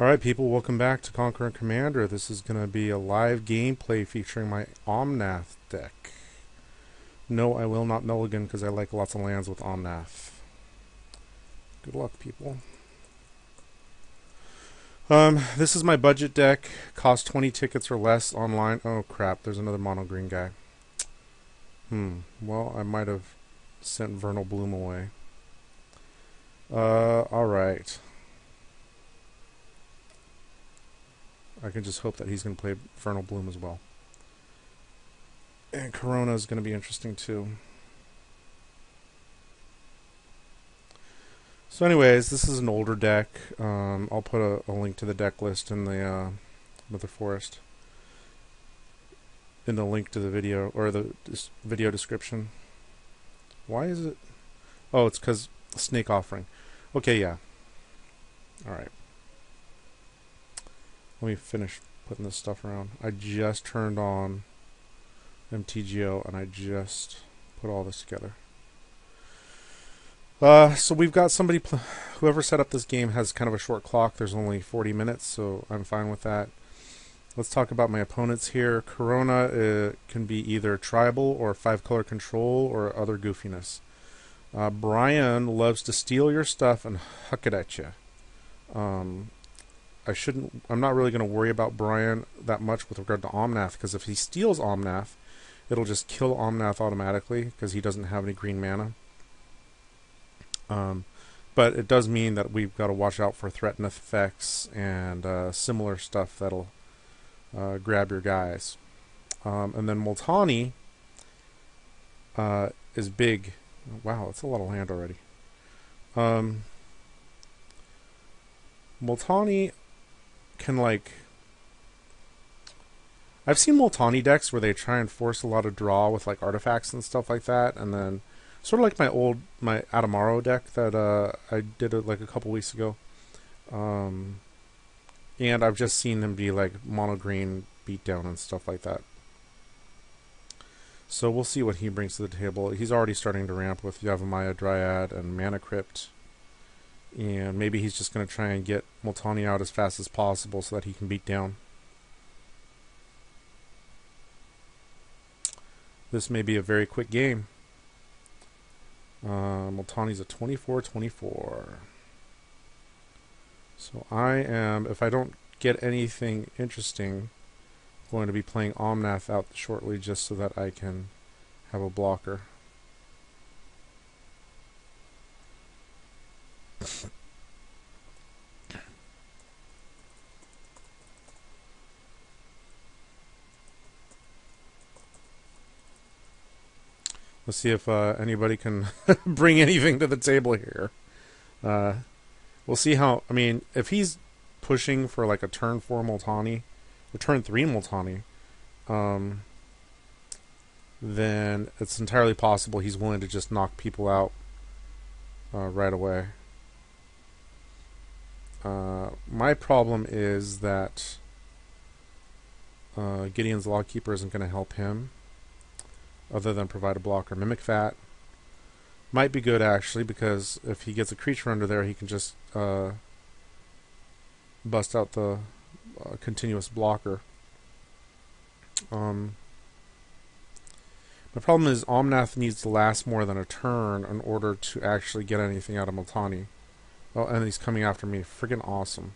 Alright people, welcome back to Conqueror and Commander. This is going to be a live gameplay featuring my Omnath deck. No, I will not mulligan because I like lots of lands with Omnath. Good luck, people. This is my budget deck. Cost 20 tickets or less online. Oh crap, there's another mono green guy. Well, I might have sent Vernal Bloom away. Alright. I can just hope that he's going to play Vernal Bloom as well. And Karona is going to be interesting too. So anyways, this is an older deck. I'll put a link to the deck list in the Wither Forest. In the link to the video, or the video description. Why is it? Oh, it's because Snake Offering. Okay, yeah. Alright. Let me finish putting this stuff around. I just turned on MTGO and I just put all this together. So we've got somebody, whoever set up this game has kind of a short clock. There's only 40 minutes, so I'm fine with that. Let's talk about my opponents here. Karona can be either tribal or 5-color control or other goofiness. Brion loves to steal your stuff and huck it at you. I'm not really going to worry about Brion that much with regard to Omnath, because if he steals Omnath, it'll just kill Omnath automatically because he doesn't have any green mana. But it does mean that we've got to watch out for threat and effects and similar stuff that'll grab your guys. And then Multani is big. Wow, that's a lot of land already. Multani can, like, I've seen Multani decks where they try and force a lot of draw with like artifacts and stuff like that, and then sort of like my Adamaro deck that I did like a couple weeks ago. And I've just seen them be like mono green beatdown and stuff like that. So we'll see what he brings to the table. He's already starting to ramp with Yavimaya Dryad and Mana Crypt. And maybe he's just going to try and get Multani out as fast as possible so that he can beat down. This may be a very quick game. Multani's a 24-24. So I am, if I don't get anything interesting, going to be playing Omnath out shortly just so that I can have a blocker. Let's see if anybody can bring anything to the table here. We'll see how, I mean, if he's pushing for like a turn 4 Multani, or turn 3 Multani, then it's entirely possible he's willing to just knock people out right away. My problem is that Gideon's Lawkeeper isn't going to help him, other than provide a blocker. Mimic Fat might be good, actually, because if he gets a creature under there, he can just bust out the continuous blocker. My problem is Omnath needs to last more than a turn in order to actually get anything out of Multani. Oh, and he's coming after me. Friggin' awesome.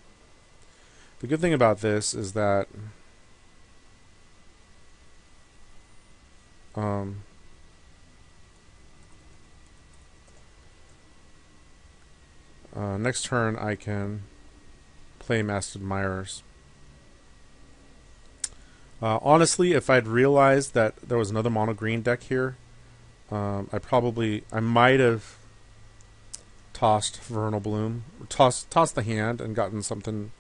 The good thing about this is that next turn I can play Masked Admirers. Honestly, if I'd realized that there was another mono green deck here, I might have tossed Vernal Bloom, tossed the hand and gotten something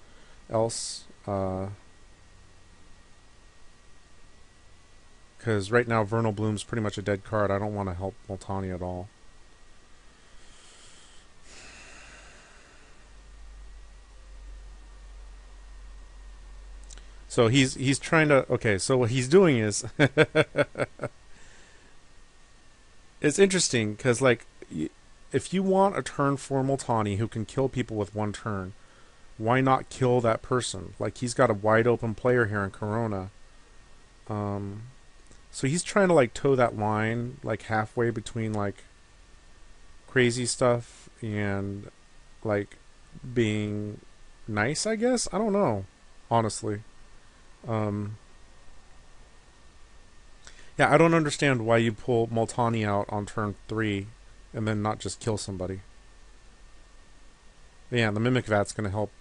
else. Because right now Vernal Bloom's pretty much a dead card. I don't want to help Multani at all. So he's trying to, okay, so what he's doing is it's interesting because, like, if you want a turn 4 Multani who can kill people with one turn, why not kill that person? Like, he's got a wide open player here in Karona. So he's trying to, like, toe that line, like, halfway between, like, crazy stuff and, like, being nice, I guess? I don't know, honestly. Um, yeah, I don't understand why you pull Multani out on turn 3 and then not just kill somebody. Yeah, the Mimic Vat's going to help.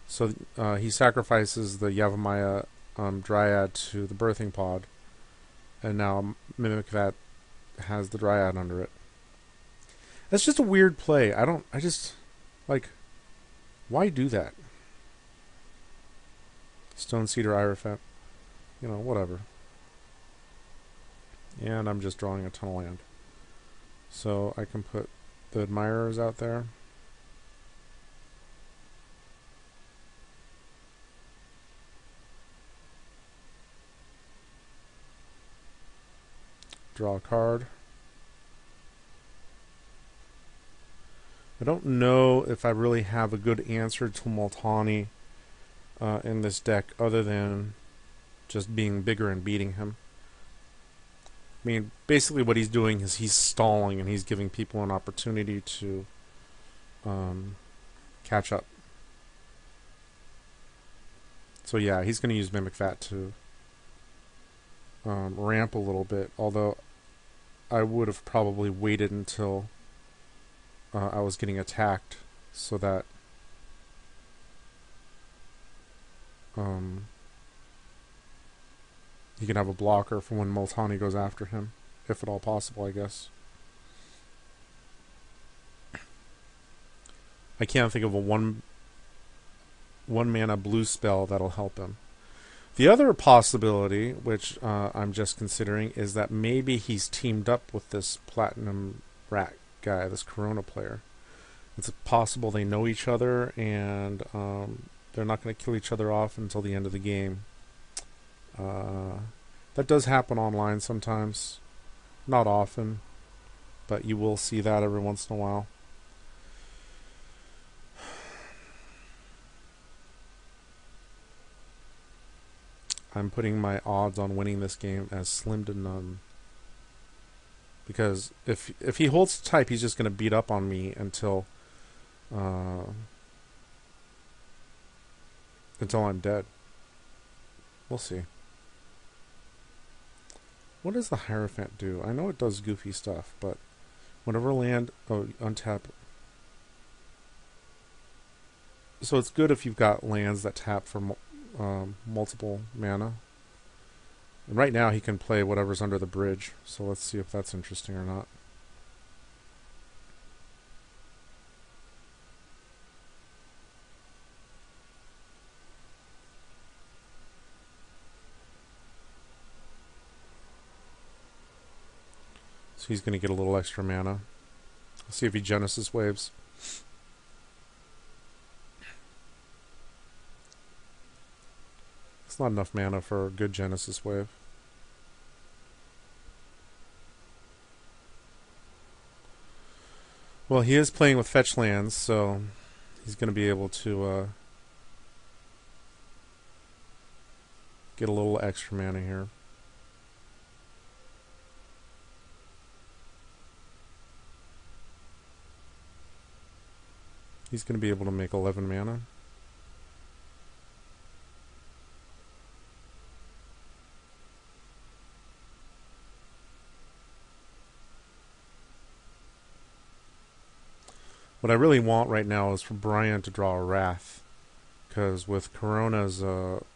So he sacrifices the Yavimaya Dryad to the Birthing Pod, and now Mimic Vat has the Dryad under it. That's just a weird play. I just, like, why do that? Stone Cedar Irophant. You know, whatever. And I'm just drawing a ton of land. So I can put the Admirers out there. Draw a card. I don't know if I really have a good answer to Multani in this deck other than just being bigger and beating him. I mean, basically what he's doing is he's stalling and he's giving people an opportunity to catch up. So yeah, he's going to use Mimic Vat to ramp a little bit, although I would have probably waited until I was getting attacked so that he can have a blocker for when Multani goes after him, if at all possible, I guess. I can't think of a one mana blue spell that'll help him. The other possibility, which I'm just considering, is that maybe he's teamed up with this Platinum Rat guy, this Karona player. It's possible they know each other and they're not going to kill each other off until the end of the game. That does happen online sometimes. Not often, but you will see that every once in a while. I'm putting my odds on winning this game as slim to none. Because if he holds the type, he's just going to beat up on me until I'm dead. We'll see. What does the Hierophant do? I know it does goofy stuff, but whenever land... Oh, untap. So it's good if you've got lands that tap for multiple mana. And right now he can play whatever's under the bridge, so let's see if that's interesting or not. So he's going to get a little extra mana. Let's see if he Genesis waves. It's not enough mana for a good Genesis wave. Well, he is playing with fetch lands, so he's going to be able to get a little extra mana here. He's going to be able to make 11 mana. What I really want right now is for Brion to draw a Wrath. Because with Karona's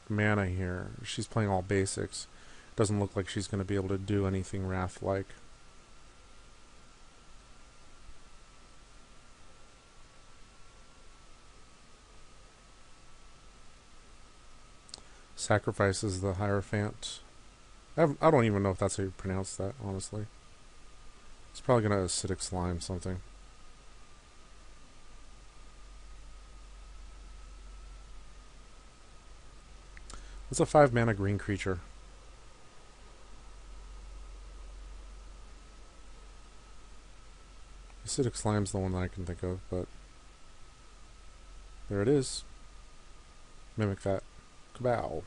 mana here, she's playing all basics. Doesn't look like she's going to be able to do anything Wrath-like. Sacrifices the Hierophant. I don't even know if that's how you pronounce that, honestly. It's probably going to acidic slime something. What's a 5 mana green creature? Acidic slime's the one that I can think of, but There it is. Mimic that. Kabow.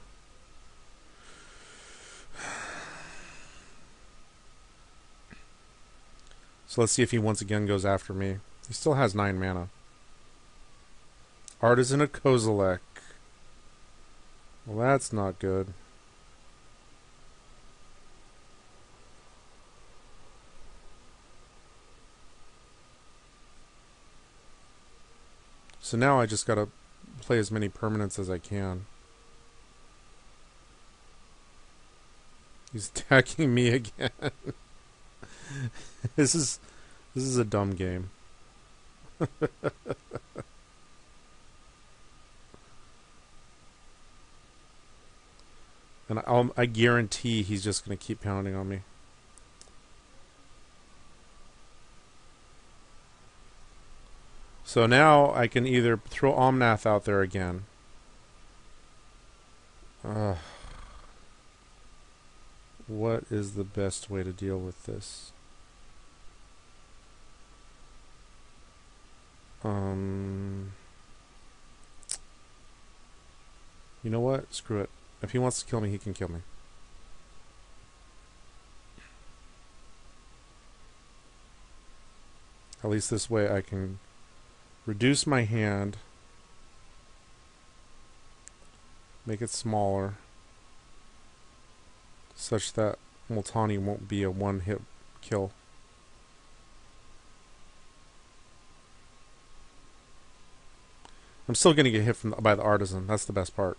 So let's see if he once again goes after me. He still has 9 mana. Artisan a Kozilek. Well, that's not good. So now I just gotta play as many permanents as I can. He's attacking me again. This is a dumb game. And I guarantee he's just going to keep pounding on me. So now I can either throw Omnath out there again. What is the best way to deal with this? You know what? Screw it. If he wants to kill me, he can kill me. At least this way I can reduce my hand, make it smaller, such that Multani won't be a one-hit kill. I'm still going to get hit by the Artisan. That's the best part.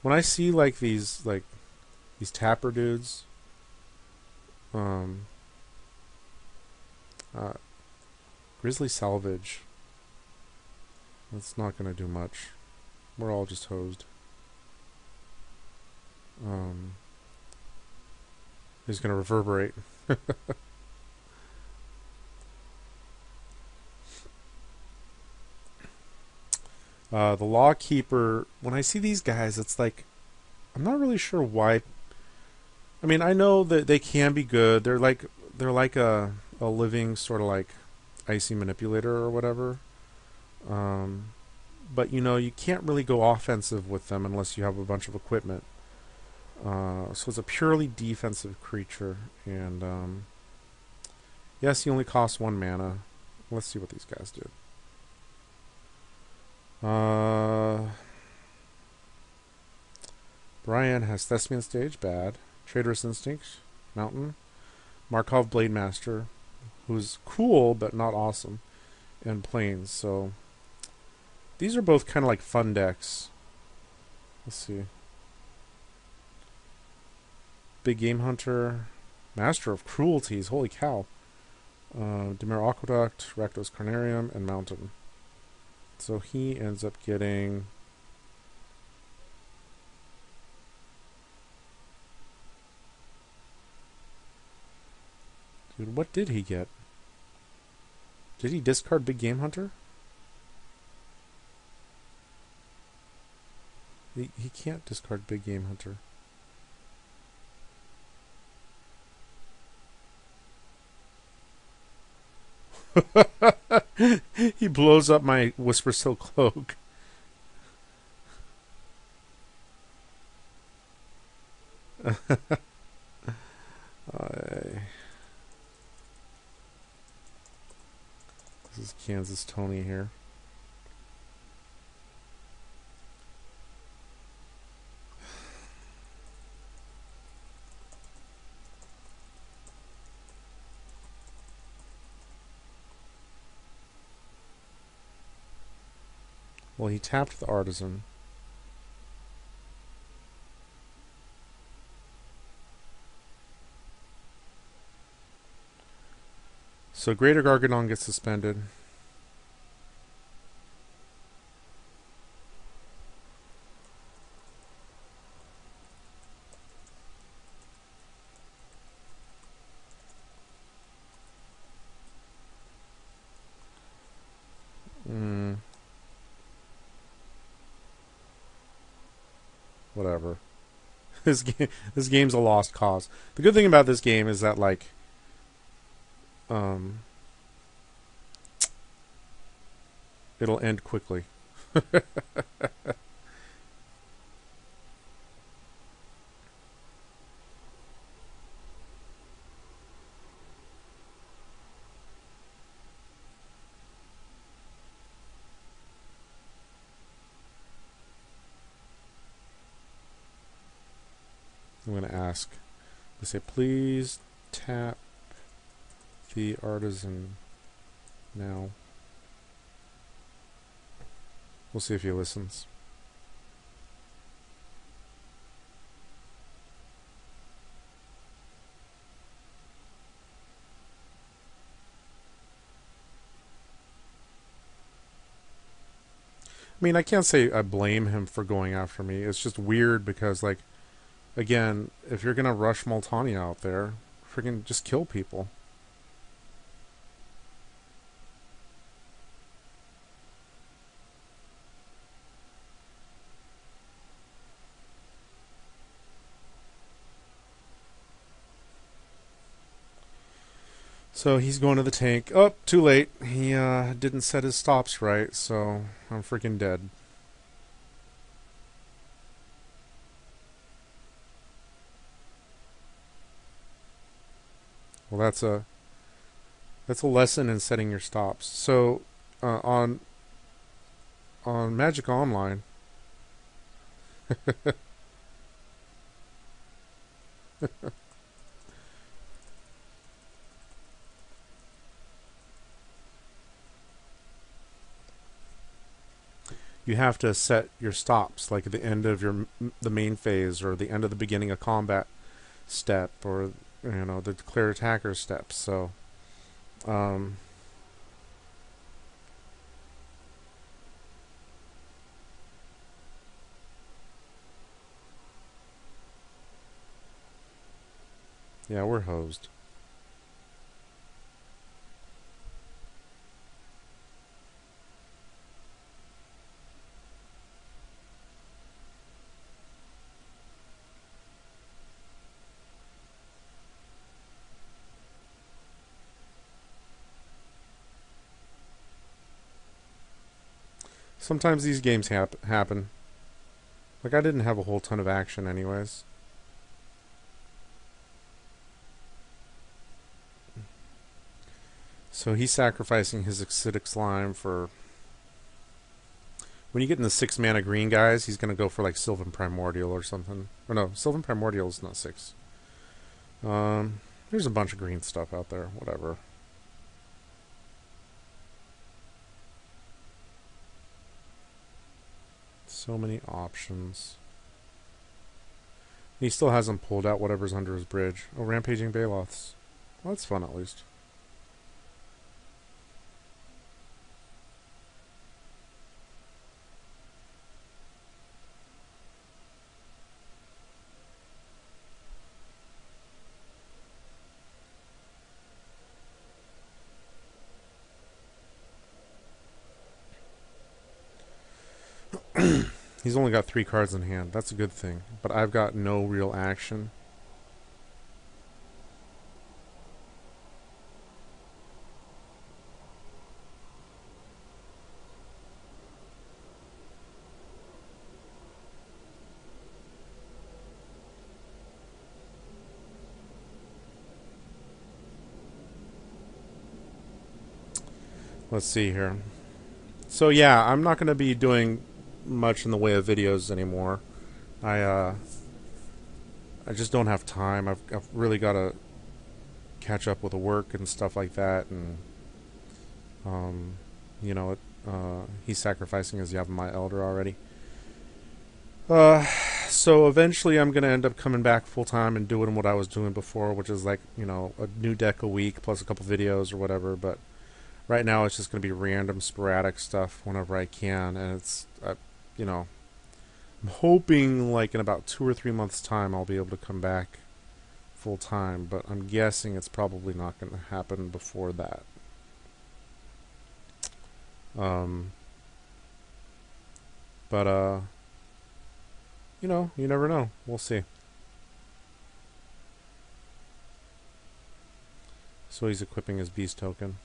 When I see like these tapper dudes, Grizzly Salvage, that's not going to do much. We're all just hosed. He's going to reverberate. The Lawkeeper, when I see these guys, it's like, I'm not really sure why. I mean, I know that they can be good. They're like a living sort of like icy manipulator or whatever. But you know, you can't really go offensive with them unless you have a bunch of equipment. So it's a purely defensive creature, and yes, he only costs 1 mana. Let's see what these guys do. Brian has Thespian Stage, bad. Traitorous Instinct, Mountain. Markov Blade Master, who's cool but not awesome, and Plains. So these are both kind of like fun decks. Let's see. Big Game Hunter, Master of Cruelties, holy cow. Dimir Aqueduct, Rakdos Carnarium, and Mountain. So he ends up getting... Dude, what did he get? Did he discard Big Game Hunter? He can't discard Big Game Hunter. He blows up my Whisper Silk Cloak. This is Kansas Tony here. Well, he tapped the Artisan. So Greater Gargadon gets suspended. Whatever. this game's a lost cause. The good thing about this game is that like, um, it'll end quickly. I'm going to ask. They say, please tap the artisan now. We'll see if he listens. I mean, I can't say I blame him for going after me. It's just weird because, like, again, if you're gonna rush Multani out there, freaking just kill people. So he's going to the tank. Oh, too late. He didn't set his stops right, so I'm freaking dead. Well, that's a lesson in setting your stops. So on Magic Online, you have to set your stops, like at the end of the main phase, or the end of the beginning of combat step, or the declare attacker steps. So yeah, we're hosed. Sometimes these games happen. Like, I didn't have a whole ton of action anyways. So he's sacrificing his acidic slime for... When you get in the 6 mana green guys, he's going to go for like Sylvan Primordial or something. Or no, Sylvan Primordial is not 6. There's a bunch of green stuff out there. Whatever. So many options. He still hasn't pulled out whatever's under his bridge. Oh, Rampaging Baloths. Well, that's fun at least. He's only got 3 cards in hand. That's a good thing. But I've got no real action. Let's see here. So yeah, I'm not going to be doing much in the way of videos anymore. I just don't have time. I've really got to catch up with the work and stuff like that, and he's sacrificing his Yavimaya Elder already. So eventually I'm going to end up coming back full time and doing what I was doing before, which is like, a new deck a week plus a couple videos or whatever. But right now it's just going to be random sporadic stuff whenever I can, and it's I'm hoping like in about 2 or 3 months time I'll be able to come back full time, but I'm guessing it's probably not going to happen before that. But you never know. We'll see. So he's equipping his beast token.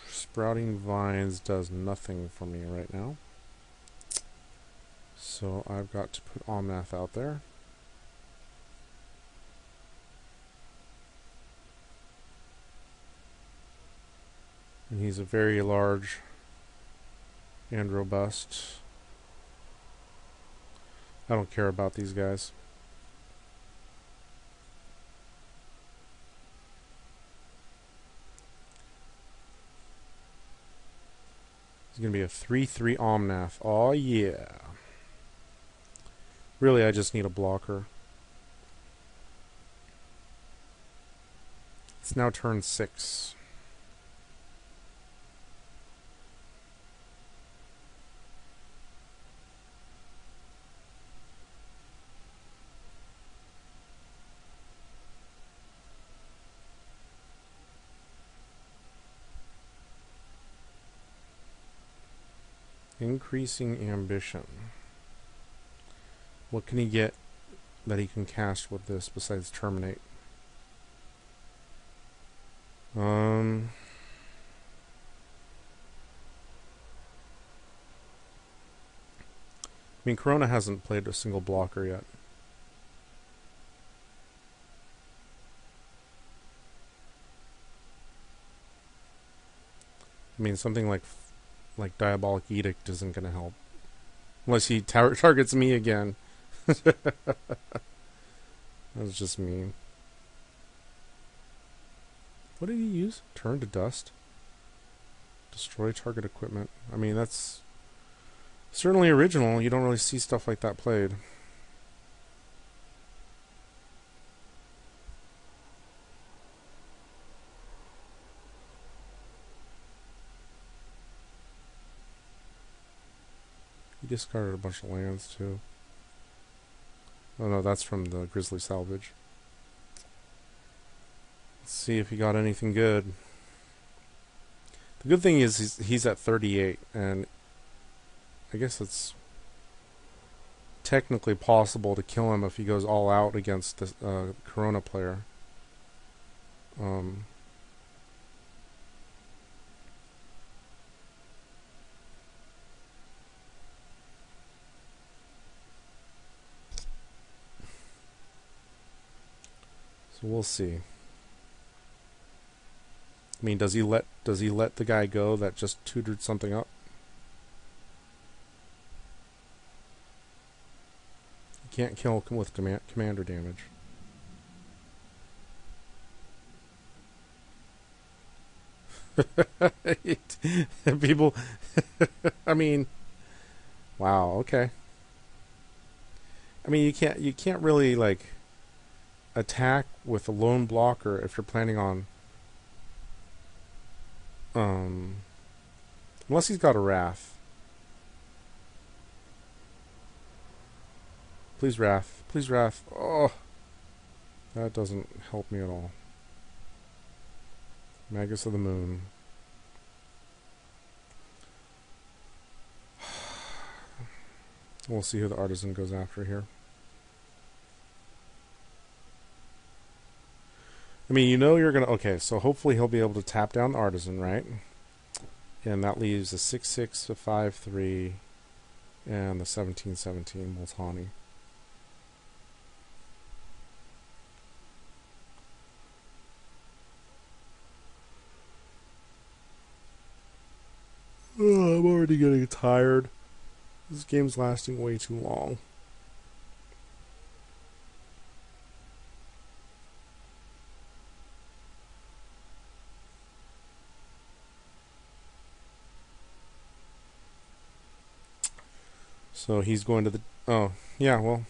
Sprouting Vines does nothing for me right now. So I've got to put Omnath out there. And he's a very large and robust. I don't care about these guys. He's going to be a 3/3 Omnath. Oh yeah. Really, I just need a blocker. It's now turn 6. Increasing ambition. What can he get that he can cast with this besides terminate? I mean, Karona hasn't played a single blocker yet. I mean, something like Diabolic Edict isn't going to help. Unless he targets me again. That's just mean. What did he use? Turn to dust? Destroy target equipment. I mean, that's certainly original. You don't really see stuff like that played. He discarded a bunch of lands too. Oh no, that's from the Grizzly Salvage. Let's see if he got anything good. The good thing is he's at 38, and I guess it's technically possible to kill him if he goes all out against the Karona player. So we'll see. I mean, does he let the guy go that just tutored something up? You can't kill him with commander damage. People, I mean, wow, okay. I mean, you can't really like attack with a lone blocker if you're planning on unless he's got a Wrath. Please Wrath. Please Wrath. Oh, that doesn't help me at all. Magus of the Moon. We'll see who the Artisan goes after here. I mean, you know you're going to... Okay, so hopefully he'll be able to tap down the Artisan, right? And that leaves a 6/6, a 5/3, and the 17/17 Multani. Oh, I'm already getting tired. This game's lasting way too long. So he's going to the... Oh, yeah, well...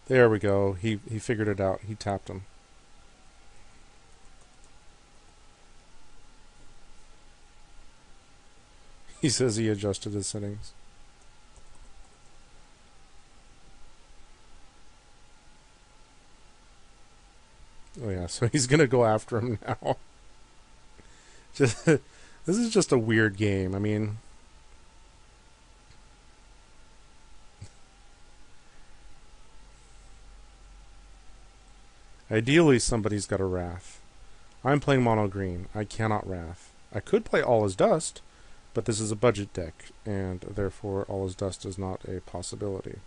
There we go. He figured it out. He tapped him. He says he adjusted his settings. Oh yeah, so he's gonna go after him now. This is just a weird game. I mean... Ideally, somebody's got a Wrath. I'm playing mono green. I cannot Wrath. I could play All is Dust, but this is a budget deck, and therefore All is Dust is not a possibility.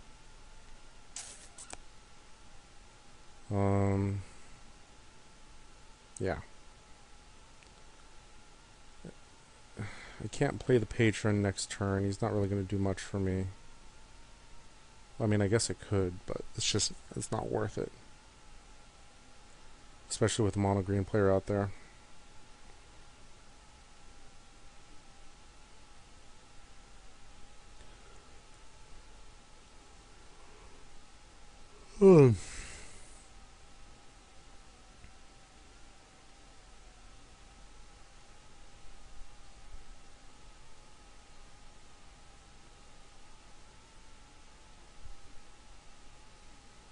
Yeah. I can't play the Patron next turn. He's not really going to do much for me. I mean, I guess I could, but it's not worth it. Especially with a mono green player out there.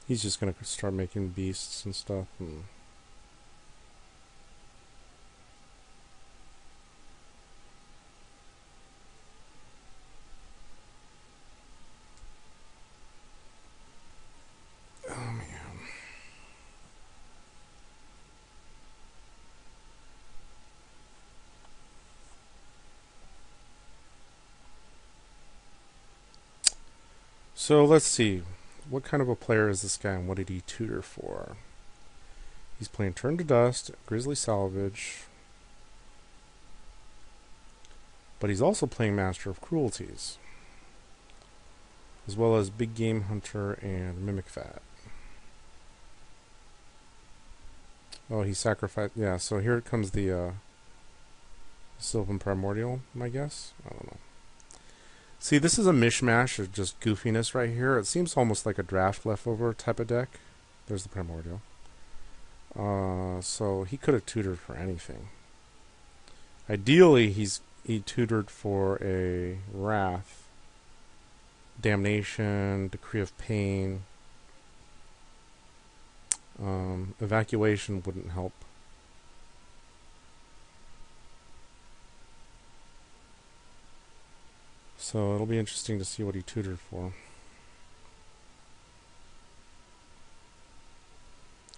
He's just going to start making beasts and stuff. Oh, man. So let's see. What kind of a player is this guy, and what did he tutor for? He's playing Turn to Dust, Grizzly Salvage, but he's also playing Master of Cruelties, as well as Big Game Hunter and Mimic Fat. Oh, he sacrificed... Yeah, so here comes the Sylvan Primordial, I guess? I don't know. See, this is a mishmash of just goofiness right here. It seems almost like a draft leftover type of deck. There's the Primordial. So he could have tutored for anything. Ideally, he tutored for a Wrath, Damnation, Decree of Pain. Evacuation wouldn't help. So it'll be interesting to see what he tutored for.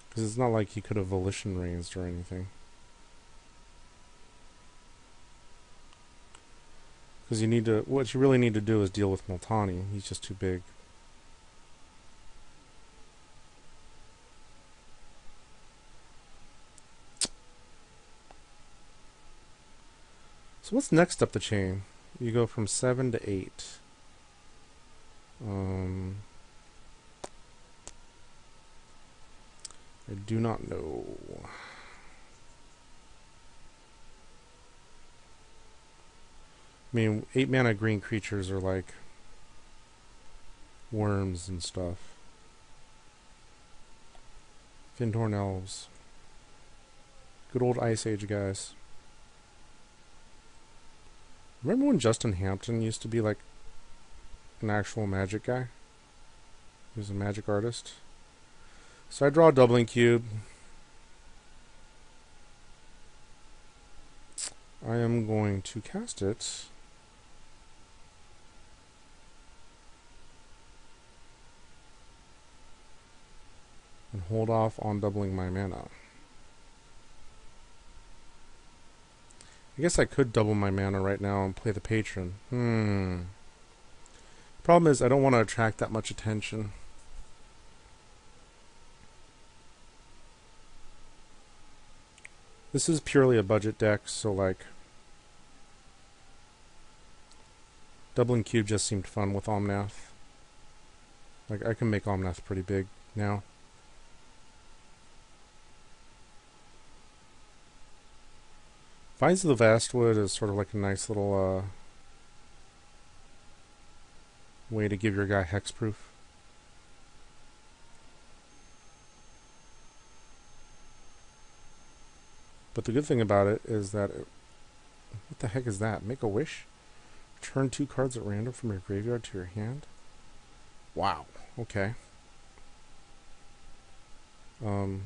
Because it's not like he could have volition raised or anything. Because what you really need to do is deal with Multani. He's just too big. So what's next up the chain? You go from 7 to 8. I do not know. I mean, 8 mana green creatures are like worms and stuff. Findhorn Elves. Good old Ice Age guys. Remember when Justin Hampton used to be like an actual magic guy? He was a magic artist. So I draw a doubling cube. I am going to cast it. And hold off on doubling my mana. I guess I could double my mana right now and play the Patron. Problem is, I don't want to attract that much attention. This is purely a budget deck, so like... Doubling cube just seemed fun with Omnath. Like, I can make Omnath pretty big now. Vines of the Vastwood is sort of like a nice little way to give your guy hexproof. But the good thing about it is that what the heck is that? Make a wish? Turn 2 cards at random from your graveyard to your hand? Wow. Okay. Yeah,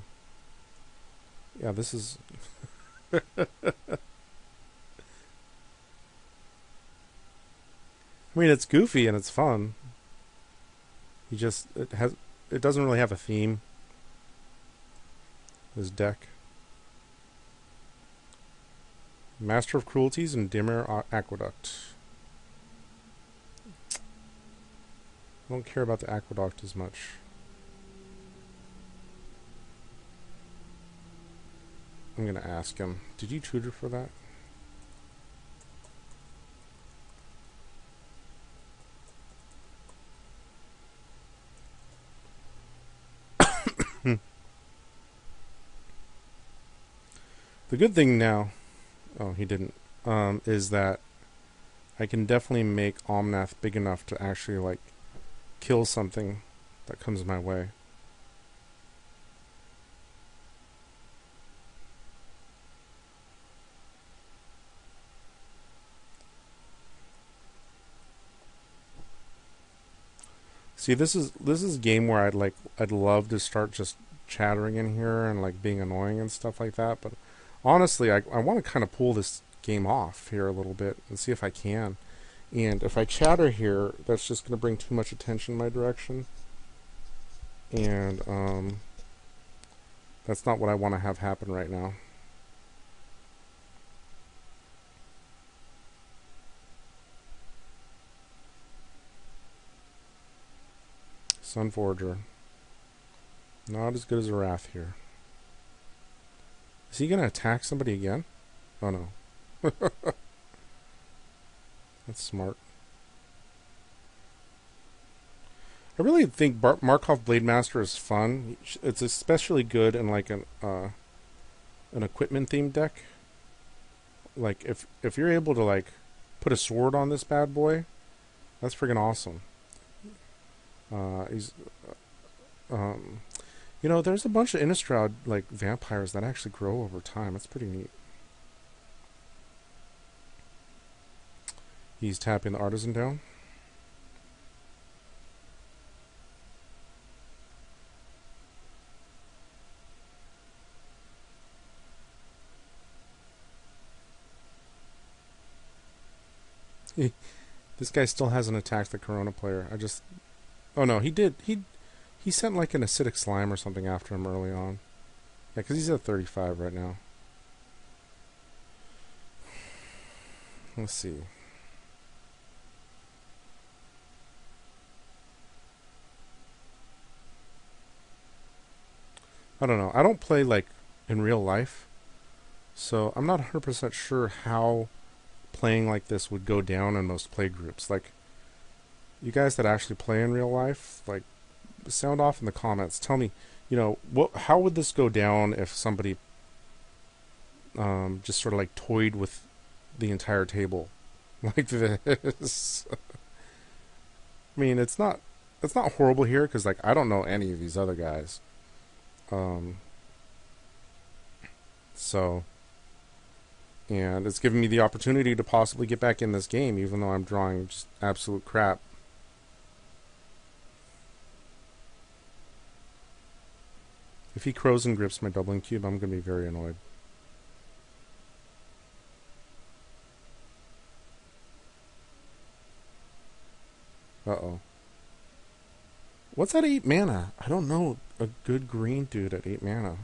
this is... I mean, it's goofy and it's fun. It doesn't really have a theme. his deck. Master of Cruelties and Dimmer Aqueduct. I don't care about the Aqueduct as much. I'm going to ask him. Did you tutor for that? The good thing now, oh, he didn't, is that I can definitely make Omnath big enough to actually, like, kill something that comes my way. See, this is a game where I'd love to start just chattering in here and like being annoying and stuff like that, but honestly, I want to kind of pull this game off here a little bit and see if I can. And if I chatter here, that's just going to bring too much attention my direction. And that's not what I want to have happen right now. Sunforger. Not as good as a Wrath here. Is he going to attack somebody again? Oh no. That's smart. I really think Markov Blademaster is fun. It's especially good in like an equipment themed deck. Like if you're able to like put a sword on this bad boy, that's freaking awesome. You know, there's a bunch of Innistrad like vampires that actually grow over time. That's pretty neat. He's tapping the Artisan down. This guy still hasn't attacked the Karona player. Oh no, he did. He sent like an acidic slime or something after him early on. Yeah, because he's at 35 right now. Let's see. I don't know. I don't play like in real life, so I'm not 100% sure how playing like this would go down in most play groups. Like, you guys that actually play in real life, like, sound off in the comments. Tell me, you know, how would this go down if somebody just sort of like toyed with the entire table like this? I mean, it's not horrible here because like I don't know any of these other guys. So, and it's given me the opportunity to possibly get back in this game, even though I'm drawing just absolute crap. If he crows and grips my doubling cube, I'm going to be very annoyed. Uh-oh. What's that 8 mana? I don't know a good green dude at 8 mana.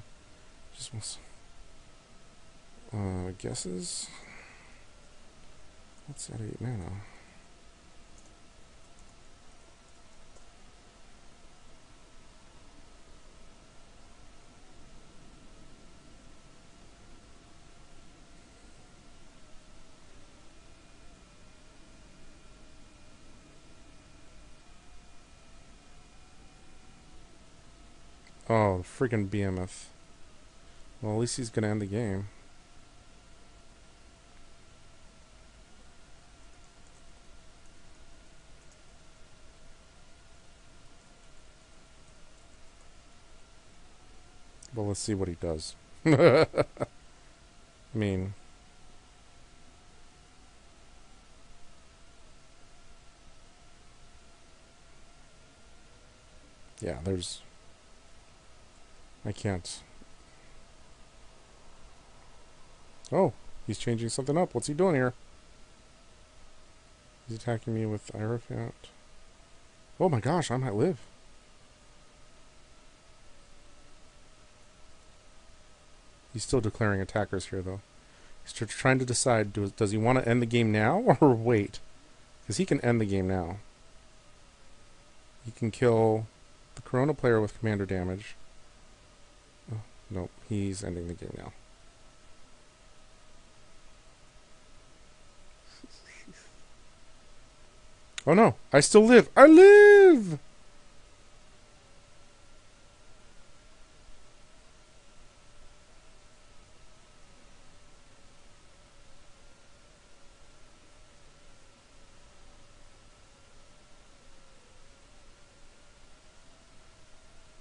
Just wants... guesses? What's that 8 mana? Oh, freaking behemoth. Well, at least he's gonna end the game. Well, let's see what he does. I mean... yeah, there's... I can't. Oh, he's changing something up. What's he doing here? He's attacking me with Hierophant. Oh my gosh, I might live. He's still declaring attackers here, though. He's trying to decide, does he want to end the game now or wait? Because he can end the game now. He can kill the Karona player with commander damage. Oh, nope, he's ending the game now. Oh no, I still live! I live!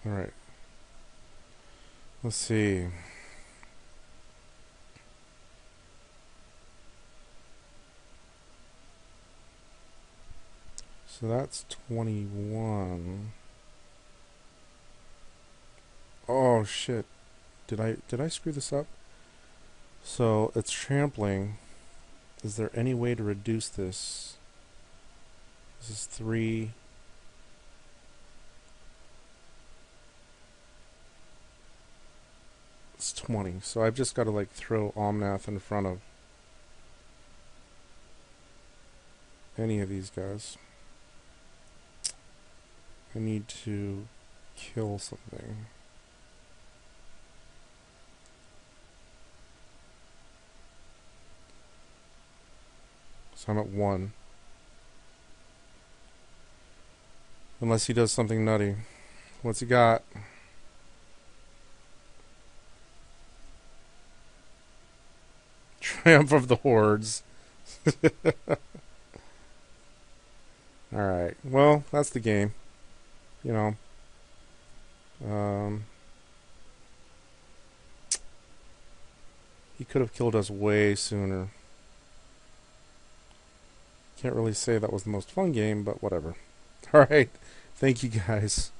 Alright. Let's see. So that's 21. Oh shit. Did I screw this up? So it's trampling. Is there any way to reduce this? This is 3. It's 20. So I've just got to like throw Omnath in front of any of these guys. I need to kill something. So I'm at 1. Unless he does something nutty. What's he got? Triumph of the Hordes. Alright. Well, that's the game. You know. He could have killed us way sooner. Can't really say that was the most fun game, but whatever. Alright. Thank you guys.